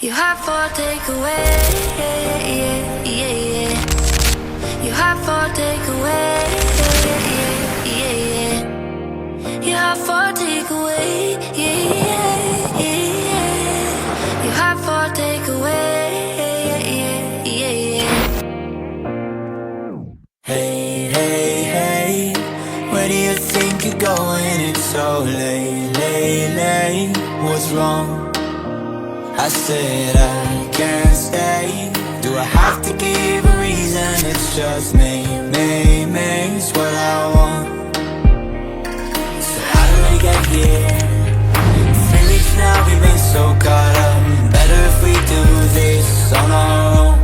You have for takeaway, yeah, yeah, yeah. You have for takeaway, yeah, yeah, yeah. You have for takeaway, yeah, yeah, yeah. You have for takeaway, yeah, yeah, yeah. Hey, hey, hey, where do you think you're going? It's so late, late, late. What's wrong? I said I can't stay. Do I have to give a reason? It's just me, it's what I want. So how do we get here? 3 weeks now, we've been so caught up. Better if we do this on our own.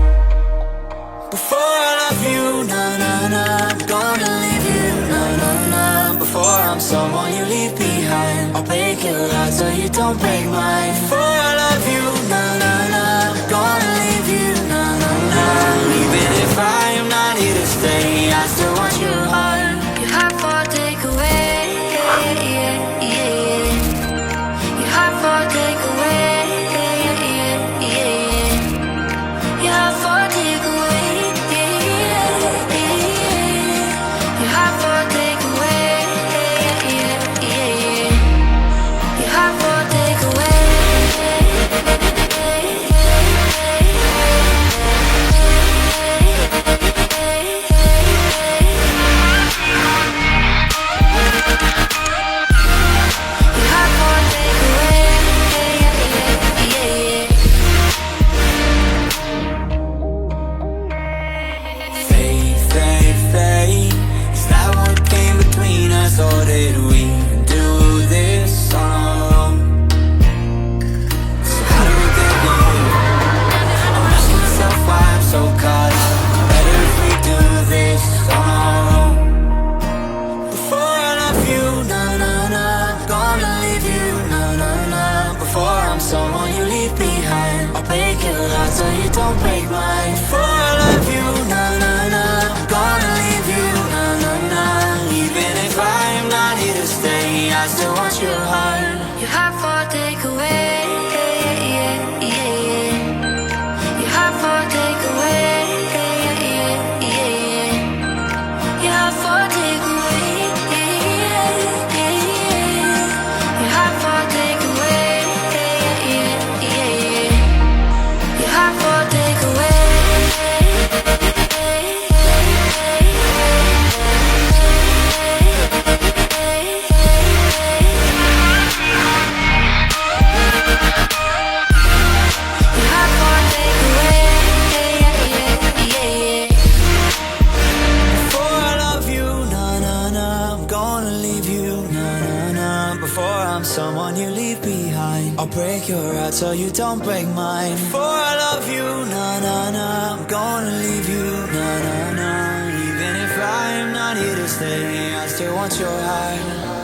Before I love you, na na na, I'm gonna leave you, na na na. Before I'm someone you leave behind, I'll break your heart so you don't break mine. Before I love you, na na na, I'm gonna leave you, na na na. Even if I am not here to stay, I still want your heart. You have for takeaway, yeah, yeah, yeah. You have for takeaway, yeah, yeah, yeah. You have for takeaway, yeah, yeah, yeah. You have for takeaway, yeah, yeah, yeah. You have for takeaway. Fate, fate, fate, is that what came between us? Or did we do this on our own? So how do we get here? I'm asking myself why I'm so caught up. Better if we do this on our own. Before I love you, na na na, I'm gonna leave you, na na na. Before I'm someone you leave behind, I'll break your heart so you don't break mine. Before I love you, na na na, I'm gonna leave you, na na na. Even if I am not here to stay, I still want your heart. You have for takeaway, yeah, yeah, yeah. You have for takeaway, yeah, yeah, yeah. You have for takeaway, yeah, yeah, yeah. You have for takeaway, yeah, yeah, yeah. You have for takeaway. Before I love you, na na na, I'm gonna leave you, na na na. Before I'm someone you leave behind, I'll break your heart so you don't break mine. Before I love you, na na na, I'm gonna leave you, na na na. Even if I am not here to stay, I still want your heart.